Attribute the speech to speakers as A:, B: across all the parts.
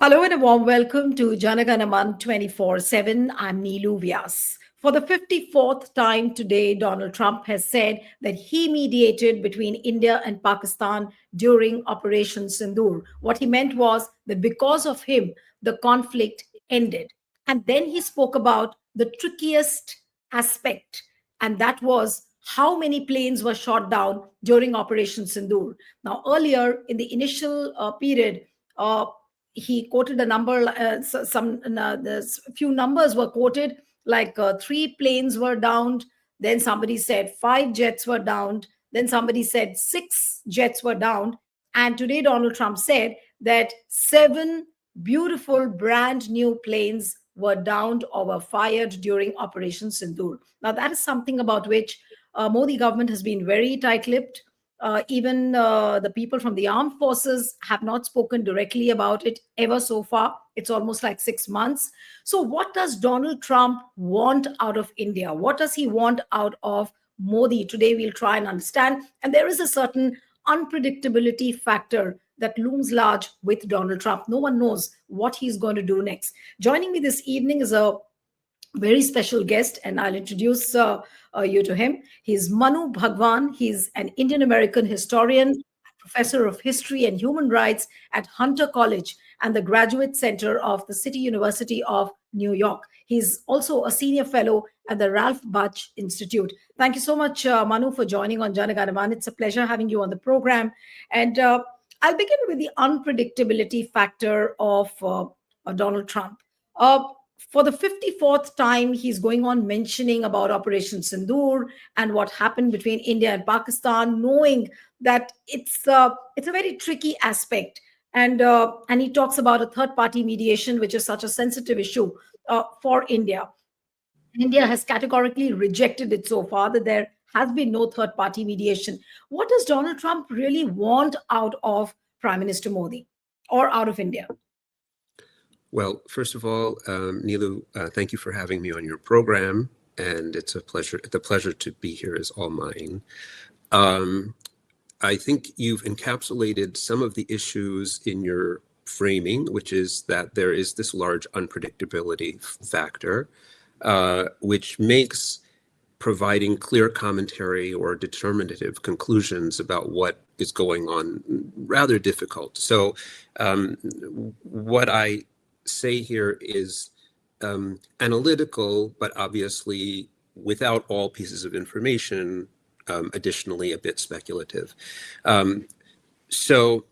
A: Hello and a warm welcome to Janaganaman 24/7. I'm Neelu Vyas. For the 54th time today, Donald Trump has said that he mediated between India and Pakistan during Operation Sindoor. What he meant was that because of him, the conflict ended. And then he spoke about the trickiest aspect, and that was how many planes were shot down during Operation Sindoor. Now, earlier in the initial period, uh, he quoted a number, there's a few numbers were quoted, like three planes were downed, then somebody said five jets were downed, then somebody said six jets were downed, and today Donald Trump said that seven beautiful brand new planes were downed or were fired during Operation Sindoor. Now that is something about which Modi government has been very tight-lipped. Even the people from the armed forces have not spoken directly about it ever so far. It's almost like 6 months. So, what does Donald Trump want out of India? What does he want out of Modi? Today, we'll try and understand. And there is a certain unpredictability factor that looms large with Donald Trump. No one knows what he's going to do next. Joining me this evening is a very special guest, and I'll introduce you to him. He's Manu Bhagwan. He's an Indian American historian, professor of history and human rights at Hunter College and the Graduate Center of the City University of New York. He's also a senior fellow at the Ralph Bach Institute. Thank you so much, Manu, for joining on Janaganaman. It's a pleasure having you on the program. And I'll begin with the unpredictability factor of Donald Trump. Uh, for the 54th time, he's going on mentioning about Operation Sindoor and what happened between India and Pakistan, knowing that it's a very tricky aspect. And he talks about a third party mediation, which is such a sensitive issue for India. India has categorically rejected it so far that there has been no third party mediation. What does Donald Trump really want out of Prime Minister Modi or out of India?
B: Well, first of all, Nilu, thank you for having me on your program, and it's a pleasure. The pleasure to be here is all mine. I think you've encapsulated some of the issues in your framing, which is that there is this large unpredictability factor, which makes providing clear commentary or determinative conclusions about what is going on rather difficult. So what I say here is analytical, but obviously without all pieces of information, additionally a bit speculative. So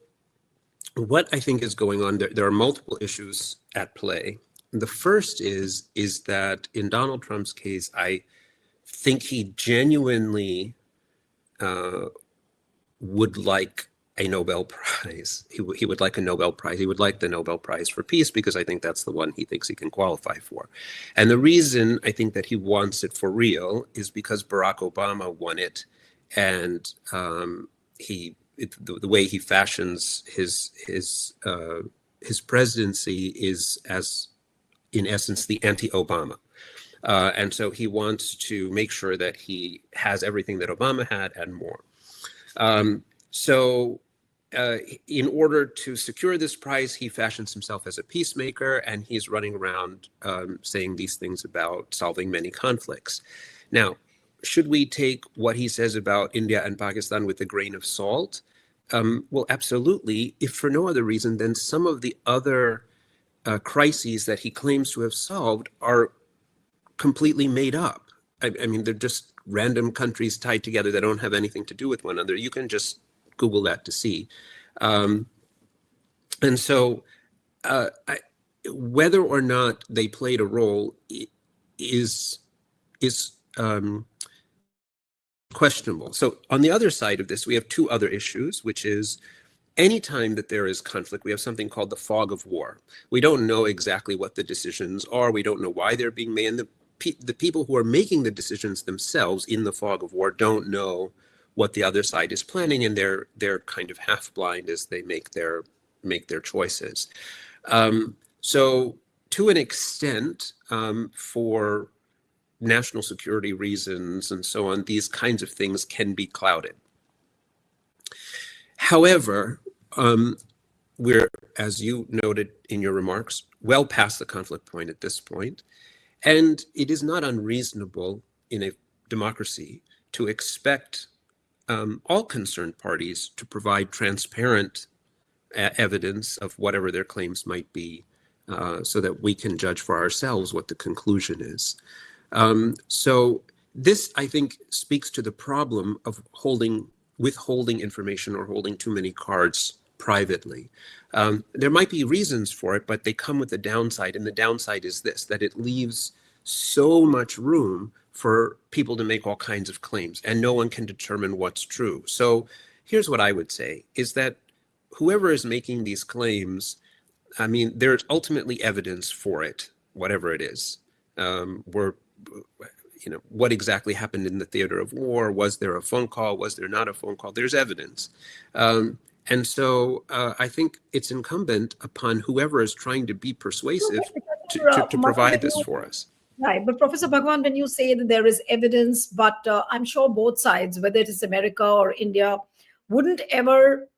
B: what I think is going on, there are multiple issues at play. The first is that in Donald Trump's case, I think he genuinely would like a Nobel Prize. He would like a Nobel Prize. He would like the Nobel Prize for Peace because I think that's the one he thinks he can qualify for. And the reason I think that he wants it for real is because Barack Obama won it, and the way he fashions his presidency is as, in essence, the anti-Obama. And so he wants to make sure that he has everything that Obama had and more. So in order to secure this prize, he fashions himself as a peacemaker, and he's running around saying these things about solving many conflicts. Now, should we take what he says about India and Pakistan with a grain of salt? Well, absolutely. If for no other reason than some of the other crises that he claims to have solved are completely made up. I mean, they're just random countries tied together that don't have anything to do with one another. You can just Google that to see. And so whether or not they played a role is questionable. So on the other side of this, we have two other issues, which is anytime that there is conflict, we have something called the fog of war. We don't know exactly what the decisions are. We don't know why they're being made. And the people who are making the decisions themselves in the fog of war don't know what the other side is planning, and they're kind of half blind as they make their choices. So to an extent, for national security reasons and so on, these kinds of things can be clouded. However, we're, as you noted in your remarks, well past the conflict point at this point. And it is not unreasonable in a democracy to expect all concerned parties to provide transparent evidence of whatever their claims might be, so that we can judge for ourselves what the conclusion is. So this, I think, speaks to the problem of withholding information or holding too many cards privately. There might be reasons for it, but they come with a downside, and the downside is this, that it leaves so much room for people to make all kinds of claims, and no one can determine what's true. So here's what I would say, is that whoever is making these claims, I mean, there's ultimately evidence for it, whatever it is. What exactly happened in the theater of war? Was there a phone call? Was there not a phone call? There's evidence. And so I think it's incumbent upon whoever is trying to be persuasive to provide this for us.
A: Right. But Professor Bhagwan, when you say that there is evidence, but I'm sure both sides, whether it is America or India, wouldn't ever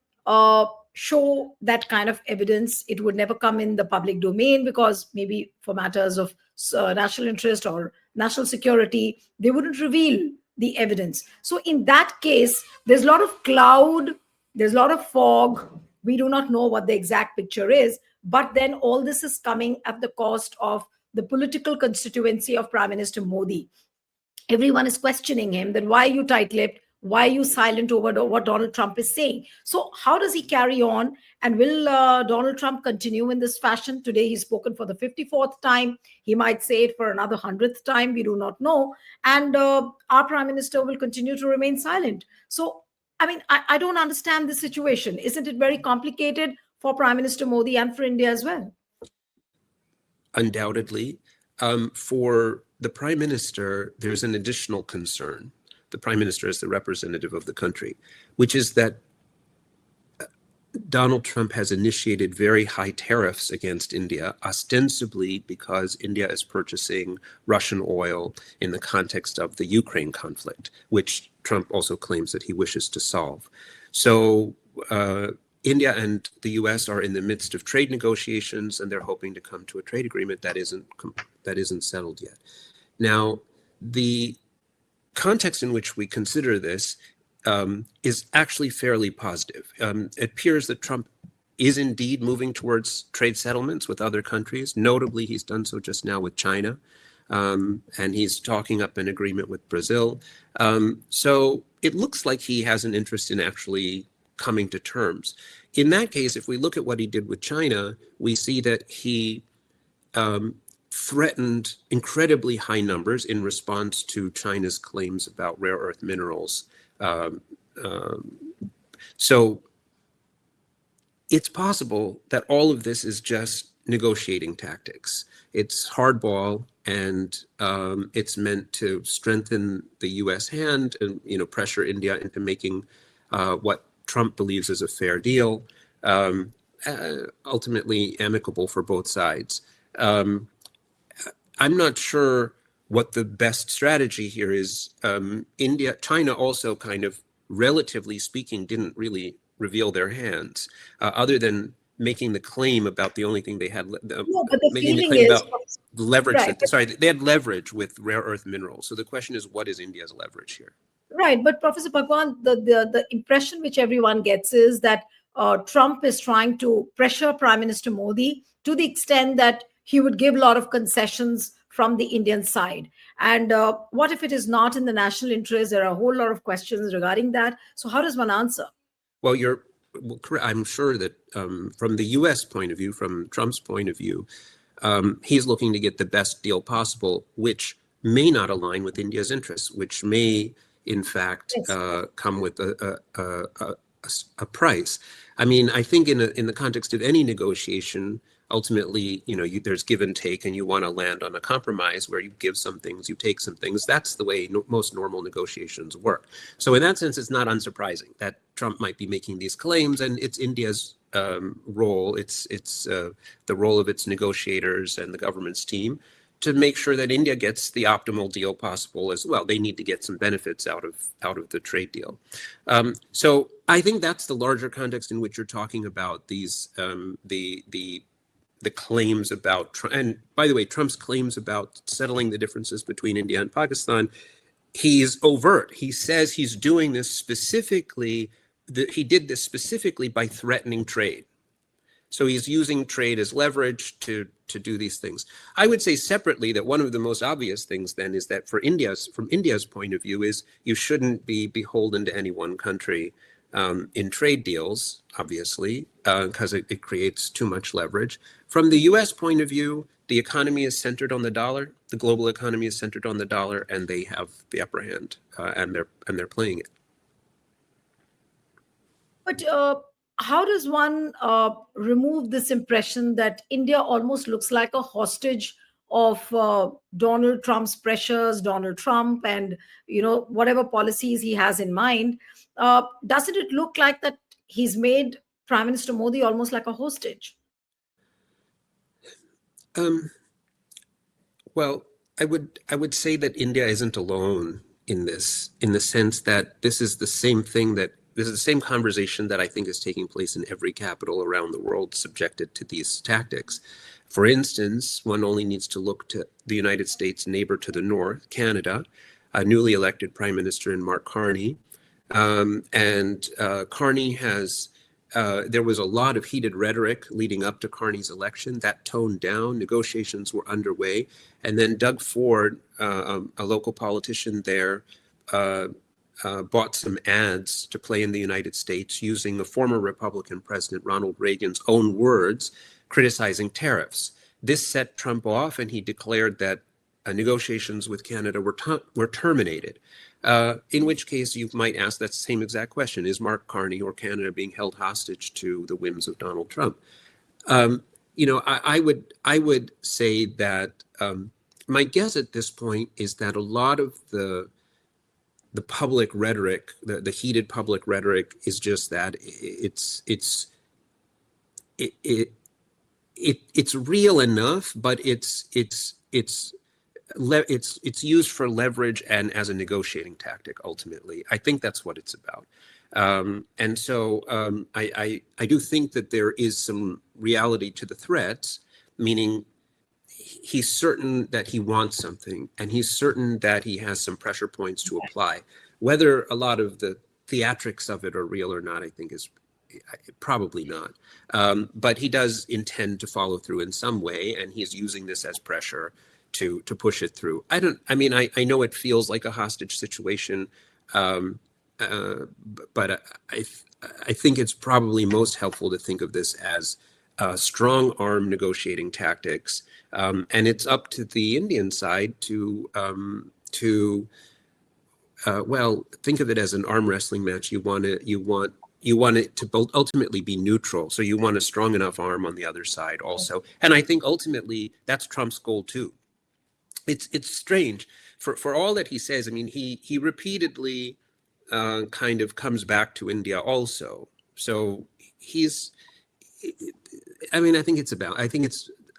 A: show that kind of evidence. It would never come in the public domain because maybe for matters of national interest or national security, they wouldn't reveal the evidence. So in that case, there's a lot of cloud, there's a lot of fog. We do not know what the exact picture is. But then all this is coming at the cost of the political constituency of Prime Minister Modi. Everyone is questioning him, then why are you tight-lipped? Why are you silent over what Donald Trump is saying? So how does he carry on? And will Donald Trump continue in this fashion? Today he's spoken for the 54th time. He might say it for another 100th time. We do not know. And our Prime Minister will continue to remain silent. So, I mean, I don't understand this situation. Isn't it very complicated for Prime Minister Modi and for India as well?
B: Undoubtedly. For the Prime Minister, there's an additional concern. The Prime Minister is the representative of the country, which is that Donald Trump has initiated very high tariffs against India, ostensibly because India is purchasing Russian oil in the context of the Ukraine conflict, which Trump also claims that he wishes to solve. So India and the US are in the midst of trade negotiations, and they're hoping to come to a trade agreement that isn't settled yet. Now, the context in which we consider this is actually fairly positive. It appears that Trump is indeed moving towards trade settlements with other countries. Notably, he's done so just now with China, and he's talking up an agreement with Brazil. So it looks like he has an interest in actually coming to terms. In that case, if we look at what he did with China, we see that he threatened incredibly high numbers in response to China's claims about rare earth minerals. So it's possible that all of this is just negotiating tactics. It's hardball, and it's meant to strengthen the U.S. hand and pressure India into making what Trump believes is a fair deal, ultimately amicable for both sides. I'm not sure what the best strategy here is. China also kind of, relatively speaking, didn't really reveal their hands, other than making the claim about the only thing they had, making the claim about leverage. Right. They had leverage with rare earth minerals. So the question is, what is India's leverage here?
A: Right, but Professor Bhagwan, the impression which everyone gets is that Trump is trying to pressure Prime Minister Modi to the extent that he would give a lot of concessions from the Indian side. And what if it is not in the national interest? There are a whole lot of questions regarding that. So how does one answer?
B: Well, I'm sure that from the U.S. point of view, from Trump's point of view, he's looking to get the best deal possible, which may not align with India's interests, which may, in fact, come with a price. I mean, I think in the context of any negotiation, ultimately, there's give and take, and you want to land on a compromise where you give some things, you take some things. That's the way most normal negotiations work. So in that sense, it's not unsurprising that Trump might be making these claims, and it's India's role, it's the role of its negotiators and the government's team to make sure that India gets the optimal deal possible as well. They need to get some benefits out of the trade deal. So I think that's the larger context in which you're talking about these the claims about, and by the way, Trump's claims about settling the differences between India and Pakistan. He's overt. He says he's doing this specifically. He did this specifically by threatening trade. So he's using trade as leverage to do these things. I would say separately that one of the most obvious things then is that from India's point of view is you shouldn't be beholden to any one country in trade deals, obviously, because it creates too much leverage. From the US point of view, the economy is centered on the dollar. The global economy is centered on the dollar, and they have the upper hand, and they're playing it.
A: But how does one remove this impression that India almost looks like a hostage of Donald Trump's pressures, Donald Trump, and whatever policies he has in mind? Doesn't it look like that he's made Prime Minister Modi almost like a hostage?
B: Well, I would say that India isn't alone in this, in the sense that this is the same conversation that I think is taking place in every capital around the world subjected to these tactics. For instance, one only needs to look to the United States neighbor to the north, Canada, a newly elected prime minister in Mark Carney. Carney has, there was a lot of heated rhetoric leading up to Carney's election. That toned down, negotiations were underway. And then Doug Ford, a local politician there, bought some ads to play in the United States using the former Republican President Ronald Reagan's own words, criticizing tariffs. This set Trump off, and he declared that negotiations with Canada were terminated. In which case you might ask that same exact question: is Mark Carney or Canada being held hostage to the whims of Donald Trump? I would say that my guess at this point is that a lot of the public rhetoric, the heated public rhetoric, is just that it's real enough, but it's used for leverage and as a negotiating tactic. Ultimately, I think that's what it's about. And so I do think that there is some reality to the threats, meaning he's certain that he wants something, and he's certain that he has some pressure points to apply. Whether a lot of the theatrics of it are real or not, I think is probably not. But he does intend to follow through in some way, and he's using this as pressure to push it through. I know it feels like a hostage situation, but I think it's probably most helpful to think of this as strong arm negotiating tactics, and it's up to the Indian side to think of it as an arm wrestling match. You want it to both ultimately be neutral, so you want a strong enough arm on the other side also. And I think ultimately that's Trump's goal too. It's strange for all that he says. I mean, he repeatedly kind of comes back to India also. So I think it's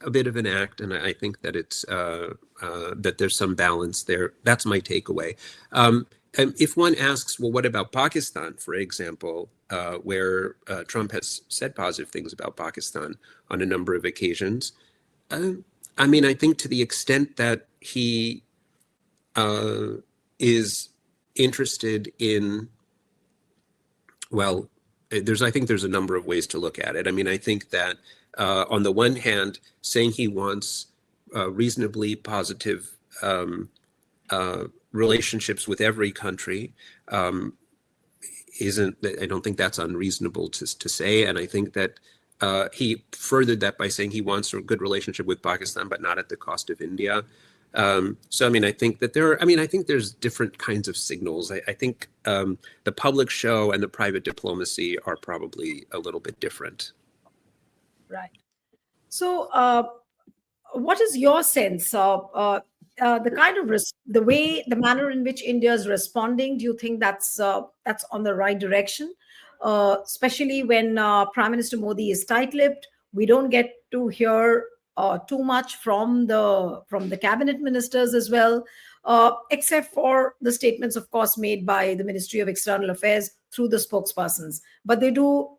B: a bit of an act, and I think that it's that there's some balance there. That's my takeaway. And if one asks, well, what about Pakistan, for example, where Trump has said positive things about Pakistan on a number of occasions? I think to the extent that he is interested in, I think there's a number of ways to look at it. I think that on the one hand, saying he wants reasonably positive relationships with every country I don't think that's unreasonable to say. And I think that he furthered that by saying he wants a good relationship with Pakistan, but not at the cost of India. I think that I think there's different kinds of signals. I think the public show and the private diplomacy are probably a little bit different.
A: Right. So, what is your sense of the manner in which India is responding? Do you think that's on the right direction? Especially when Prime Minister Modi is tight-lipped, we don't get to hear too much from the cabinet ministers as well, except for the statements, of course, made by the Ministry of External Affairs through the spokespersons. But they do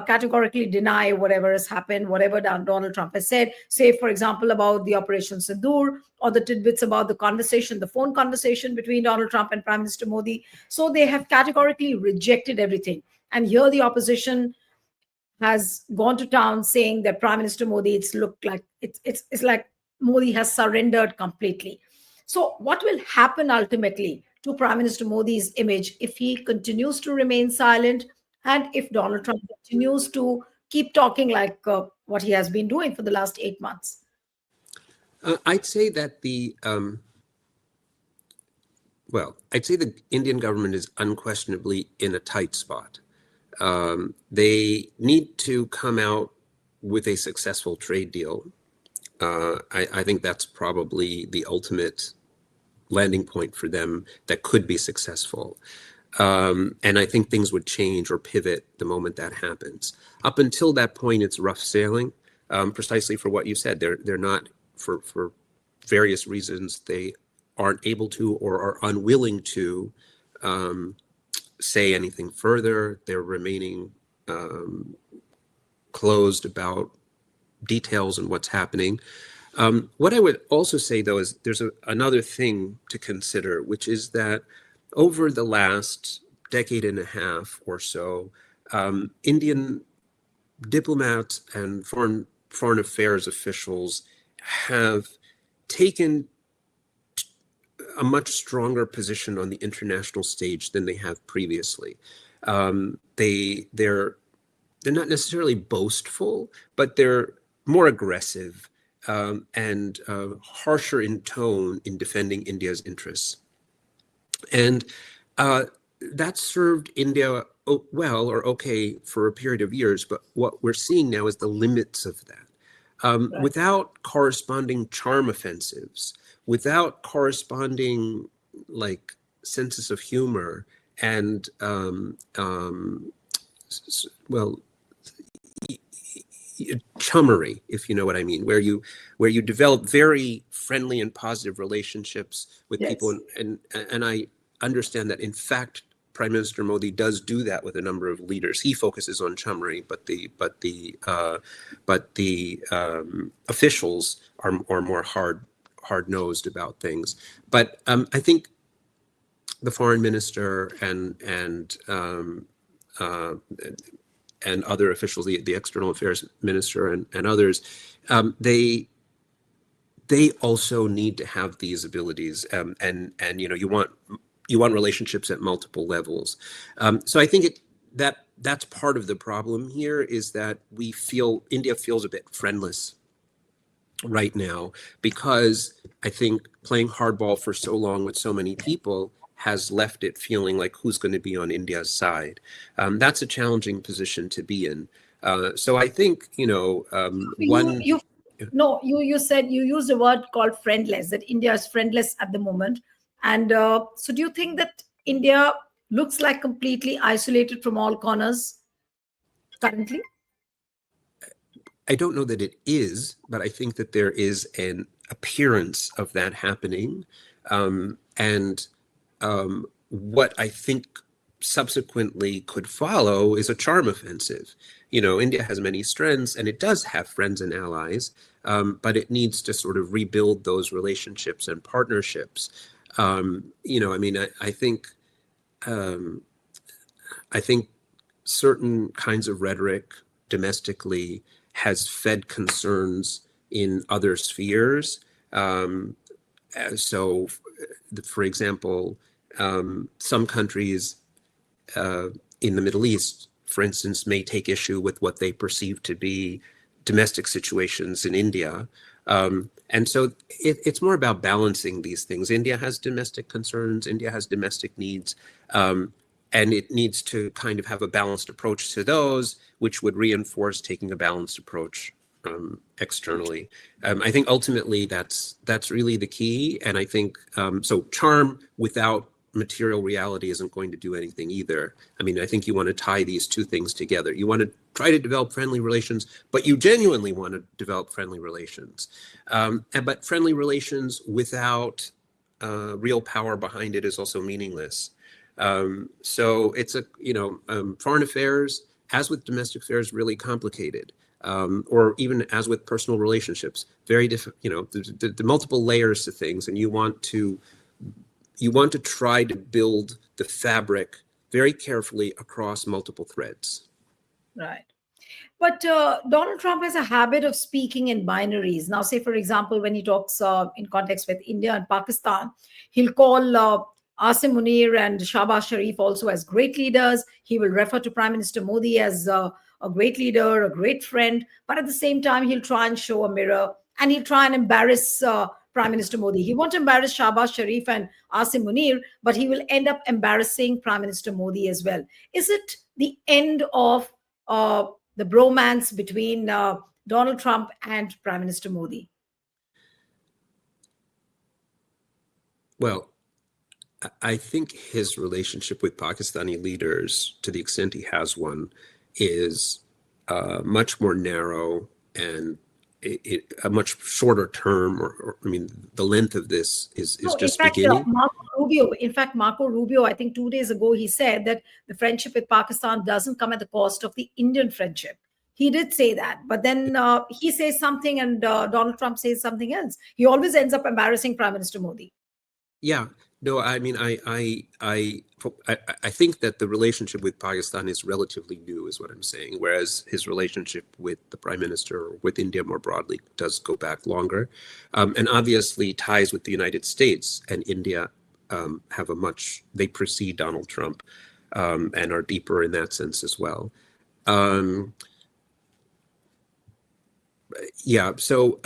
A: categorically deny whatever has happened, whatever Donald Trump has said. Say, for example, about the Operation Sindoor, or the tidbits about the conversation, the phone conversation between Donald Trump and Prime Minister Modi. So they have categorically rejected everything. And here the opposition has gone to town saying that Prime Minister Modi, it's looked like it's like Modi has surrendered completely. So what will happen ultimately to Prime Minister Modi's image if he continues to remain silent, and if Donald Trump continues to keep talking like what he has been doing for the last 8 months?
B: I'd say that I'd say the Indian government is unquestionably in a tight spot. They need to come out with a successful trade deal. I think that's probably the ultimate landing point for them that could be successful. And I think things would change or pivot the moment that happens. Up until that point, it's rough sailing, precisely for what you said. They're not, for various reasons, they aren't able to or are unwilling to say anything further. They're remaining closed about details and what's happening. What I would also say, though, is there's another thing to consider, which is that over the last decade and a half or so, Indian diplomats and foreign affairs officials have taken a much stronger position on the international stage than they have previously. They're not necessarily boastful, but they're more aggressive and harsher in tone in defending India's interests. And that served India well or okay for a period of years, but what we're seeing now is the limits of that. Right. Without corresponding charm offensives, without corresponding senses of humor and chummery, if you know what I mean, where you develop very friendly and positive relationships with yes. people, and I understand that in fact Prime Minister Modi does do that with a number of leaders. He focuses on chummery, but the officials are more hard-nosed about things. But I think the foreign minister and other officials, the external affairs minister and others, they also need to have these abilities, and you want relationships at multiple levels. So I think that's part of the problem here, is that India feels a bit friendless right now, because I think playing hardball for so long with so many people has left it feeling like who's going to be on India's side. That's a challenging position to be in. So I think, you
A: said, you used a word called friendless, that India is friendless at the moment. And so do you think that India looks like completely isolated from all corners currently?
B: I don't know that it is, but I think that there is an appearance of that happening. What I think subsequently could follow is a charm offensive. India has many strengths, and it does have friends and allies, but it needs to sort of rebuild those relationships and partnerships. I think certain kinds of rhetoric domestically has fed concerns in other spheres. So, for example, some countries in the Middle East, for instance, may take issue with what they perceive to be domestic situations in India. And so it's more about balancing these things. India has domestic concerns, India has domestic needs, and it needs to kind of have a balanced approach to those, which would reinforce taking a balanced approach externally. I think ultimately that's really the key. And I think, so charm without material reality isn't going to do anything either. I mean, I think you want to tie these two things together. You want to try to develop friendly relations, but you genuinely want to develop friendly relations. But friendly relations without real power behind it is also meaningless. So it's foreign affairs, as with domestic affairs, really complicated. Or even as with personal relationships, very different. The multiple layers to things, and you want to try to build the fabric very carefully across multiple threads.
A: Right. But Donald Trump has a habit of speaking in binaries. Now, say, for example, when he talks in context with India and Pakistan, he'll call Asim Munir and Shahbaz Sharif also as great leaders. He will refer to Prime Minister Modi as a great leader, a great friend. But at the same time, he'll try and show a mirror, and he'll try and embarrass Prime Minister Modi. He won't embarrass Shahbaz Sharif and Asim Munir, but he will end up embarrassing Prime Minister Modi as well. Is it the end of the bromance between Donald Trump and Prime Minister Modi?
B: Well, I think his relationship with Pakistani leaders, to the extent he has one, is much more narrow and a much shorter term. I mean, the length of this is
A: No, in
B: just
A: fact,
B: beginning.
A: Marco Rubio, I think 2 days ago, he said that the friendship with Pakistan doesn't come at the cost of the Indian friendship. He did say that, but then he says something and Donald Trump says something else. He always ends up embarrassing Prime Minister Modi.
B: Yeah, no, I mean, I think that the relationship with Pakistan is relatively new, is what I'm saying. Whereas his relationship with the Prime Minister, or with India more broadly, does go back longer, and obviously ties with the United States and India they precede Donald Trump, and are deeper in that sense as well. Yeah. So,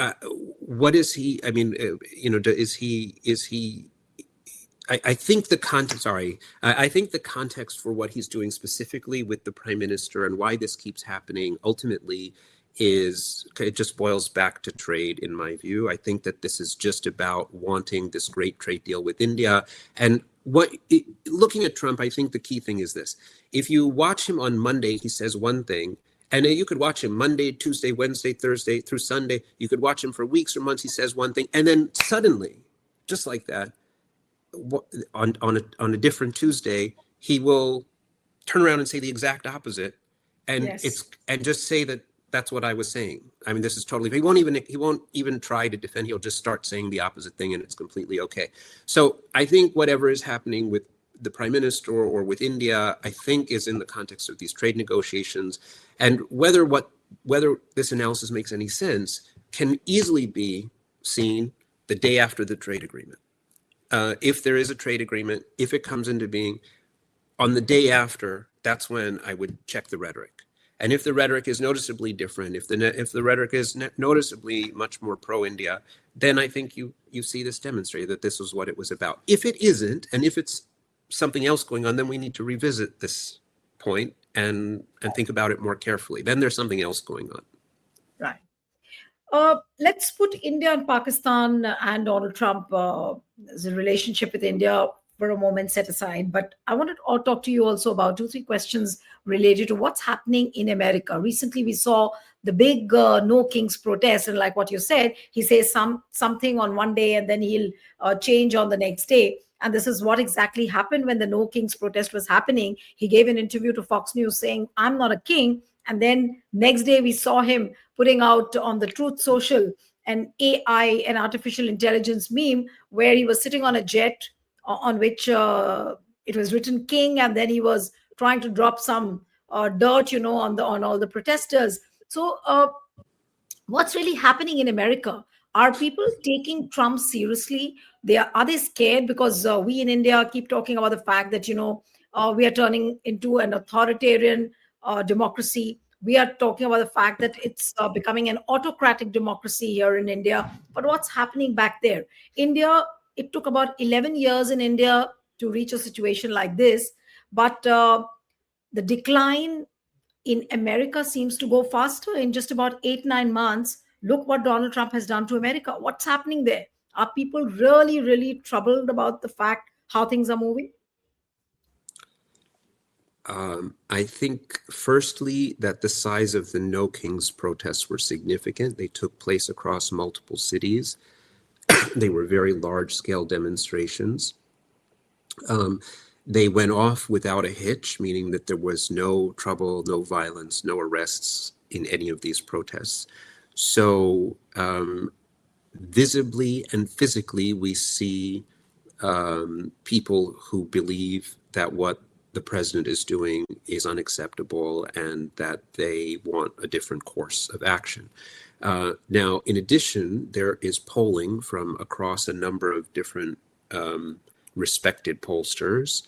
B: what is he? I mean, is he? I think the context. Sorry, I think the context for what he's doing specifically with the prime minister and why this keeps happening ultimately it just boils back to trade, in my view. I think that this is just about wanting this great trade deal with India. And looking at Trump, I think the key thing is this: if you watch him on Monday, he says one thing. And you could watch him Monday, Tuesday, Wednesday, Thursday through Sunday. You could watch him for weeks or months. He says one thing, and then suddenly, just like that, on a different Tuesday, he will turn around and say the exact opposite, and
A: Yes.
B: and just say that that's what I was saying. I mean, this is totally. He won't even try to defend. He'll just start saying the opposite thing, and it's completely okay. So I think whatever is happening with the prime minister or with India, I think is in the context of these trade negotiations, and whether this analysis makes any sense can easily be seen the day after the trade agreement. If there is a trade agreement, if it comes into being, on the day after, that's when I would check the rhetoric. And if the rhetoric is noticeably different, if the rhetoric is noticeably much more pro-India, then I think you see this demonstrated that this was what it was about. If it isn't, and if it's something else going on, then we need to revisit this point and think about it more carefully. Then there's something else going on.
A: Right. Let's put India and Pakistan and Donald Trump, the relationship with India, for a moment set aside. But I wanted to talk to you also about 2, 3 questions related to what's happening in America. Recently, we saw the big No Kings protest, and like what you said, he says something on one day and then he'll change on the next day. And this is what exactly happened when the No Kings protest was happening. He gave an interview to Fox News saying, "I'm not a king." And then next day we saw him putting out on the Truth Social an AI, an artificial intelligence meme, where he was sitting on a jet on which it was written "King," and then he was trying to drop some dirt, on all the protesters. So, what's really happening in America? Are people taking Trump seriously? Are they scared because we in India keep talking about the fact that we are turning into an authoritarian democracy. We are talking about the fact that it's becoming an autocratic democracy here in India. But what's happening back there? India, it took about 11 years in India to reach a situation like this, but the decline in America seems to go faster in just about 8, 9 months. Look what Donald Trump has done to America. What's happening there? Are people really, really troubled about the fact how things are moving?
B: I think, firstly, that the size of the No Kings protests were significant. They took place across multiple cities. They were very large-scale demonstrations. They went off without a hitch, meaning that there was no trouble, no violence, no arrests in any of these protests. So visibly and physically, we see people who believe that what the president is doing is unacceptable and that they want a different course of action. Now, in addition, there is polling from across a number of different respected pollsters,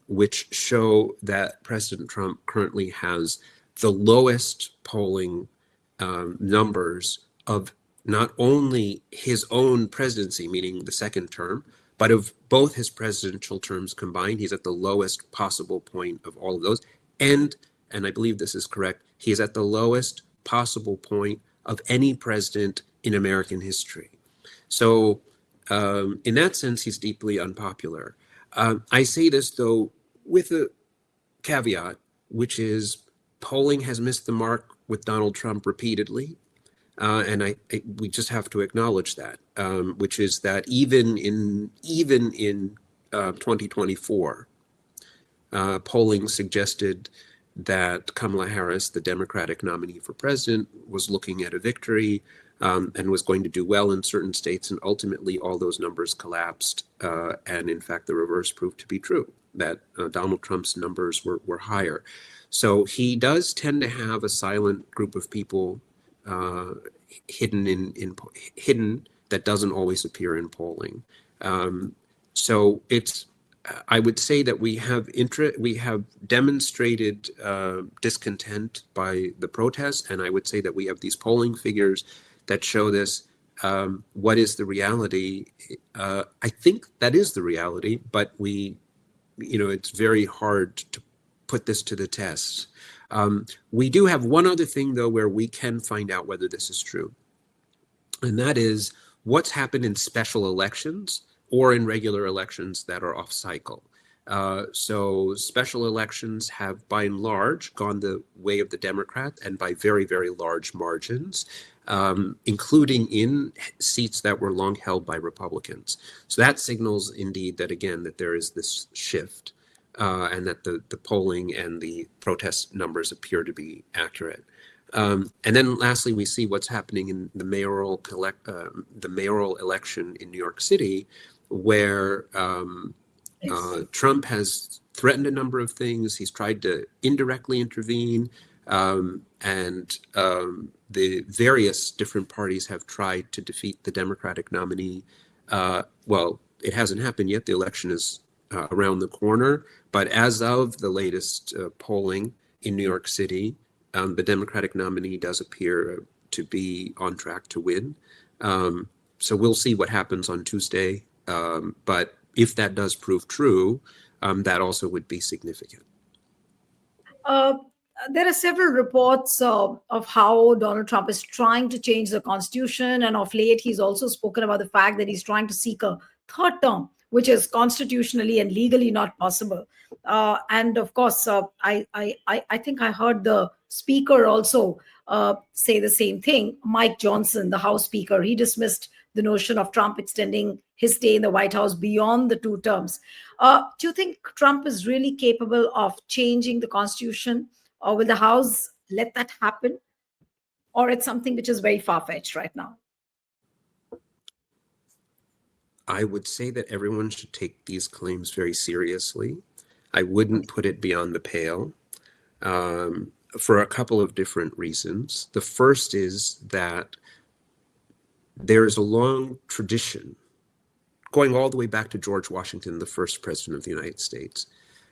B: which show that President Trump currently has the lowest polling numbers of not only his own presidency, meaning the second term, but of both his presidential terms combined. He's at the lowest possible point of all of those. And I believe this is correct, he is at the lowest possible point of any president in American history. So in that sense, he's deeply unpopular. I say this, though, with a caveat, which is polling has missed the mark with Donald Trump repeatedly. And we just have to acknowledge that, which is that even in 2024, polling suggested that Kamala Harris, the Democratic nominee for president, was looking at a victory and was going to do well in certain states. And ultimately, all those numbers collapsed. And in fact, the reverse proved to be true, that Donald Trump's numbers were higher. So he does tend to have a silent group of people hidden that doesn't always appear in polling. So it's, I would say that we have demonstrated discontent by the protests, and I would say that we have these polling figures that show this. What is the reality? I think that is the reality, but it's very hard to put this to the test. We do have one other thing, though, where we can find out whether this is true, and that is what's happened in special elections or in regular elections that are off cycle. So special elections have, by and large, gone the way of the Democrat, and by very, very large margins, including in seats that were long held by Republicans. So that signals, indeed, that, again, that there is this shift. And that the polling and the protest numbers appear to be accurate. And then lastly, we see what's happening in the mayoral election in New York City, where Trump has threatened a number of things. He's tried to indirectly intervene, and the various different parties have tried to defeat the Democratic nominee. Well, it hasn't happened yet. The election is around the corner. But as of the latest polling in New York City, the Democratic nominee does appear to be on track to win. So we'll see what happens on Tuesday. But if that does prove true, that also would be significant.
A: There are several reports of how Donald Trump is trying to change the Constitution. And of late, he's also spoken about the fact that he's trying to seek a third term, which is constitutionally and legally not possible. And of course, I think I heard the speaker also say the same thing. Mike Johnson, the House Speaker, he dismissed the notion of Trump extending his stay in the White House beyond the 2 terms. Do you think Trump is really capable of changing the Constitution, or will the House let that happen? Or it's something which is very far-fetched right now?
B: I would say that everyone should take these claims very seriously. I wouldn't put it beyond the pale for a couple of different reasons. The first is that there is a long tradition, going all the way back to George Washington, the first president of the United States,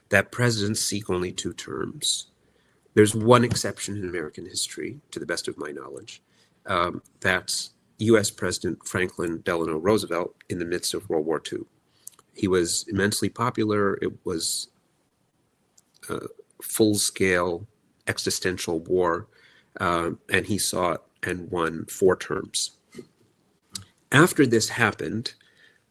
B: that presidents seek only 2 terms. There's one exception in American history, to the best of my knowledge. That's U.S. President Franklin Delano Roosevelt in the midst of World War II. He was immensely popular. It was a full-scale existential war, and he sought and won 4 terms. After this happened,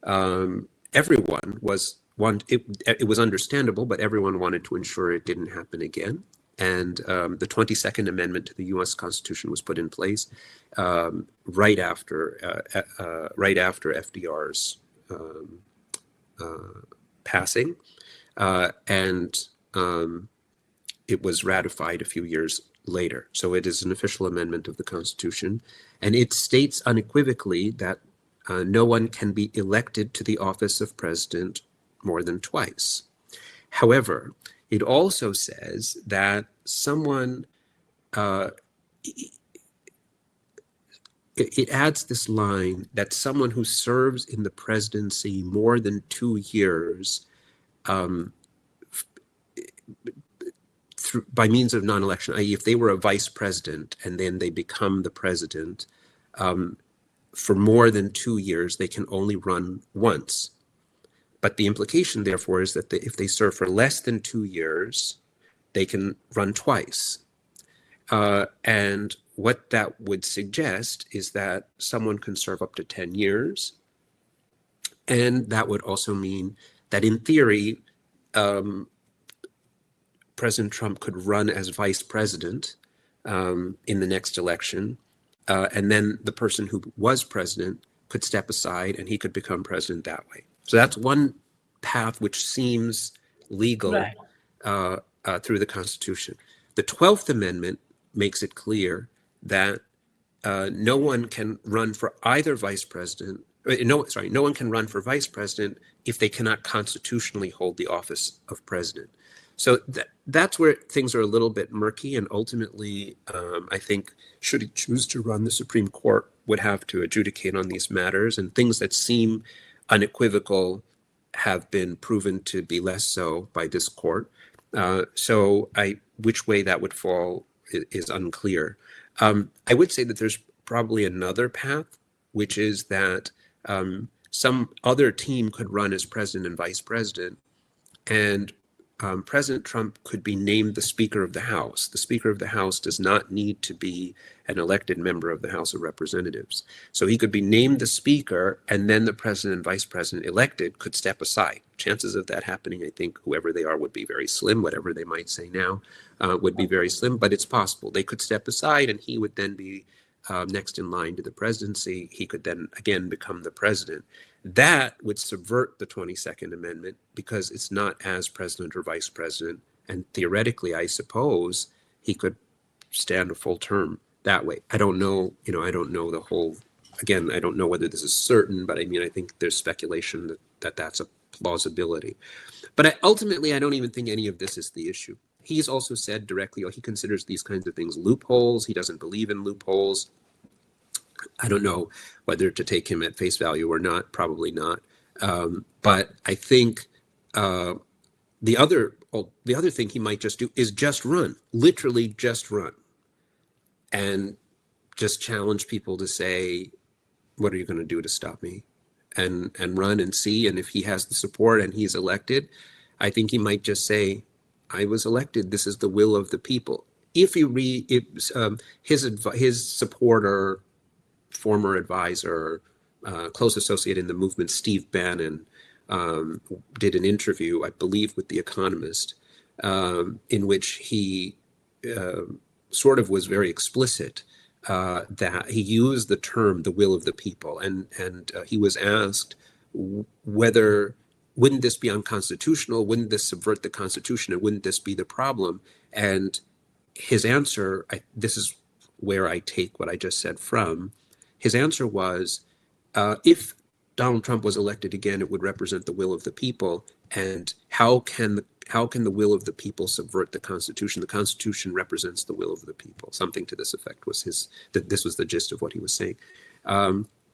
B: everyone was it was understandable, but everyone wanted to ensure it didn't happen again. And the 22nd Amendment to the U.S. Constitution was put in place right after FDR's passing, and it was ratified a few years later. So it is an official amendment of the Constitution, and it states unequivocally that no one can be elected to the office of president more than twice. However, it also says that someone, it adds this line that someone who serves in the presidency more than 2 years by means of non-election, i.e. if they were a vice president and then they become the president, for more than 2 years, they can only run once. But the implication, therefore, is that if they serve for less than 2 years, they can run twice. And what that would suggest is that someone can serve up to 10 years. And that would also mean that in theory, President Trump could run as vice president in the next election. And then the person who was president could step aside and he could become president that way. So that's one path which seems legal
A: Right.
B: Through the Constitution. The 12th Amendment makes it clear that no one can run for either vice president. No one can run for vice president if they cannot constitutionally hold the office of president. So that's where things are a little bit murky, and ultimately, I think, should he choose to run, the Supreme Court would have to adjudicate on these matters, and things that seem unequivocal have been proven to be less so by this court. So which way that would fall is unclear. I would say that there's probably another path, which is that some other team could run as president and vice president, and President Trump could be named the Speaker of the House. The Speaker of the House does not need to be an elected member of the House of Representatives. So he could be named the Speaker, and then the President and Vice President elected could step aside. Chances of that happening, I think, whoever they are, would be very slim. Whatever they might say now would be very slim, but it's possible. They could step aside, and he would then be next in line to the presidency. He could then again become the president. That would subvert the 22nd Amendment because it's not as president or vice president. And theoretically, I suppose he could stand a full term that way. I don't know, I don't know the whole, again, I don't know whether this is certain, but I mean, I think there's speculation that that's a plausibility. But ultimately, I don't even think any of this is the issue. He's also said directly, he considers these kinds of things loopholes. He doesn't believe in loopholes. I don't know whether to take him at face value or not, probably not. But I think the other thing he might just do is just run, literally just run, and just challenge people to say, what are you going to do to stop me? And run and see. And if he has the support and he's elected, I think he might just say, I was elected. This is the will of the people. If you read his supporter, former advisor, close associate in the movement, Steve Bannon, did an interview, I believe, with The Economist, in which he sort of was very explicit that he used the term "the will of the people," and he was asked whether wouldn't this be unconstitutional? Wouldn't this subvert the Constitution? And wouldn't this be the problem? And his answer, this is where I take what I just said from. His answer was, if Donald Trump was elected again, it would represent the will of the people. And how can the will of the people subvert the Constitution? The Constitution represents the will of the people. Something to this effect was this was the gist of what he was saying.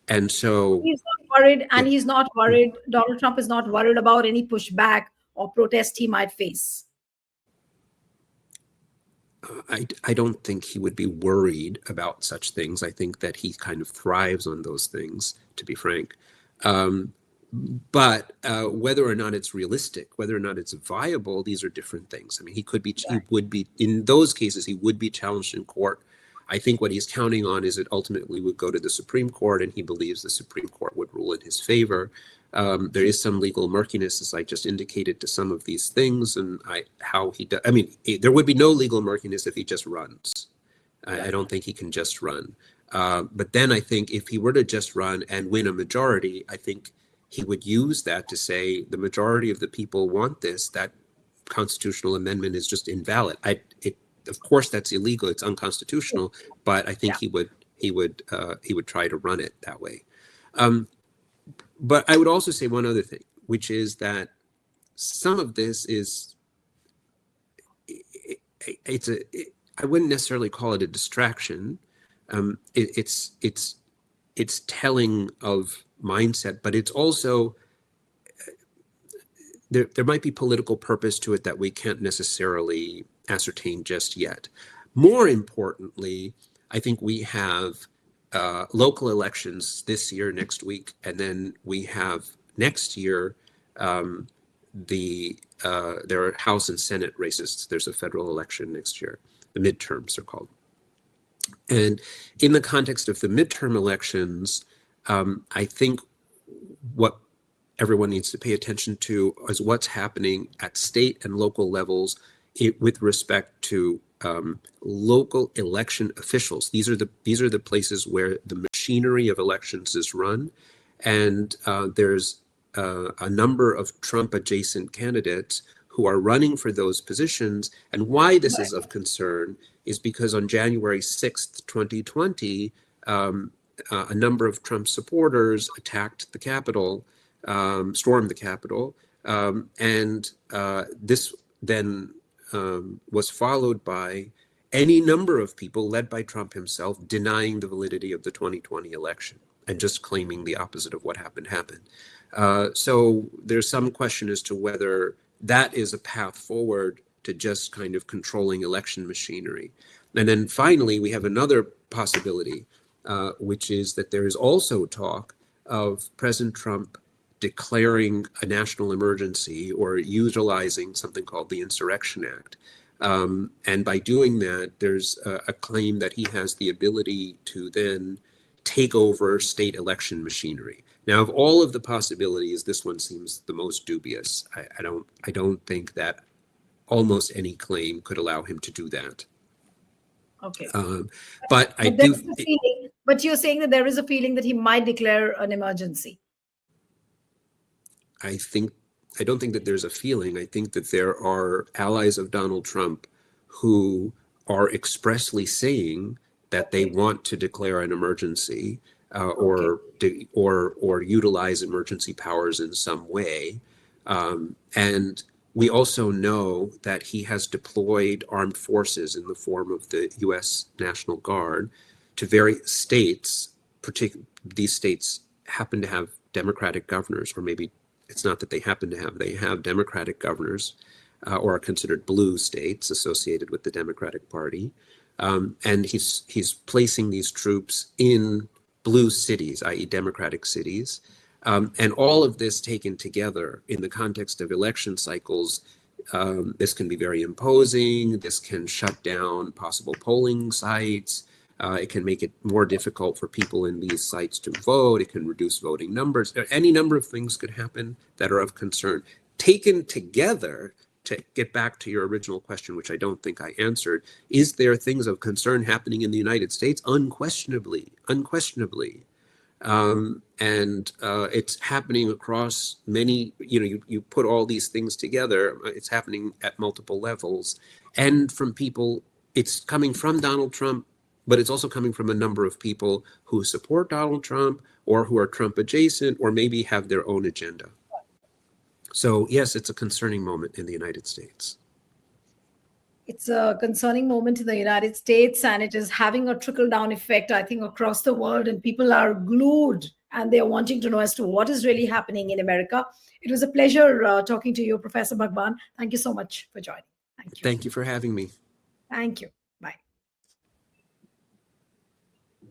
B: And so
A: he's not worried, and
B: yeah.
A: he's not worried. Donald Trump is not worried about any pushback or protest he might face.
B: I don't think he would be worried about such things. I think that he kind of thrives on those things, to be frank. But whether or not it's realistic, whether or not it's viable, these are different things. I mean, he would be, in those cases, he would be challenged in court. I think what he's counting on is it ultimately would go to the Supreme Court, and he believes the Supreme Court would rule in his favor. There is some legal murkiness, as I just indicated, to some of these things, and how he does. I mean, there would be no legal murkiness if he just runs. I don't think he can just run. But then I think if he were to just run and win a majority, I think he would use that to say the majority of the people want this. That constitutional amendment is just invalid. Of course, that's illegal. It's unconstitutional. But I think he would try to run it that way. But I would also say one other thing, which is that some of this is I wouldn't necessarily call it a distraction. It's telling of mindset, but it's also there might be political purpose to it that we can't necessarily ascertain just yet. More importantly, I think we have local elections this year, next week, and then we have next year there are House and Senate races. There's a federal election next year. The midterms are called. And in the context of the midterm elections, I think what everyone needs to pay attention to is what's happening at state and local levels with respect to local election officials. These are the places where the machinery of elections is run, and there's a number of Trump-adjacent candidates who are running for those positions. And why this is of concern is because on January 6th, 2020, a number of Trump supporters attacked the Capitol, stormed the Capitol, and this then was followed by any number of people led by Trump himself denying the validity of the 2020 election and just claiming the opposite of what happened. So there's some question as to whether that is a path forward to just kind of controlling election machinery. And then finally, we have another possibility, which is that there is also talk of President Trump declaring a national emergency or utilizing something called the Insurrection Act. And by doing that, there's a claim that he has the ability to then take over state election machinery. Now, of all of the possibilities, this one seems the most dubious. I don't think that almost any claim could allow him to do that.
A: Okay.
B: But I do.
A: But you're saying that there is a feeling that he might declare an emergency.
B: I don't think that there's a feeling. I think that there are allies of Donald Trump who are expressly saying that they want to declare an emergency or utilize emergency powers in some way. And we also know that he has deployed armed forces in the form of the U.S. National Guard to various states. These states happen to have Democratic governors, or maybe it's not that they happen to have, they have Democratic governors or are considered blue states associated with the Democratic Party. And he's placing these troops in blue cities, i.e. Democratic cities. And all of this taken together in the context of election cycles, this can be very imposing. This can shut down possible polling sites. It can make it more difficult for people in these sites to vote. It can reduce voting numbers. Any number of things could happen that are of concern. Taken together, to get back to your original question, which I don't think I answered, is there things of concern happening in the United States? Unquestionably. And it's happening across many, you put all these things together, it's happening at multiple levels. And from people, it's coming from Donald Trump, but it's also coming from a number of people who support Donald Trump or who are Trump adjacent or maybe have their own agenda. So yes, it's a concerning moment in the United States.
A: It's a concerning moment in the United States, and it is having a trickle-down effect, I think, across the world, and people are glued and they're wanting to know as to what is really happening in America. It was a pleasure talking to you, Professor Bhagwan. Thank you so much for joining. Thank you.
B: Thank you for having me.
A: Thank you.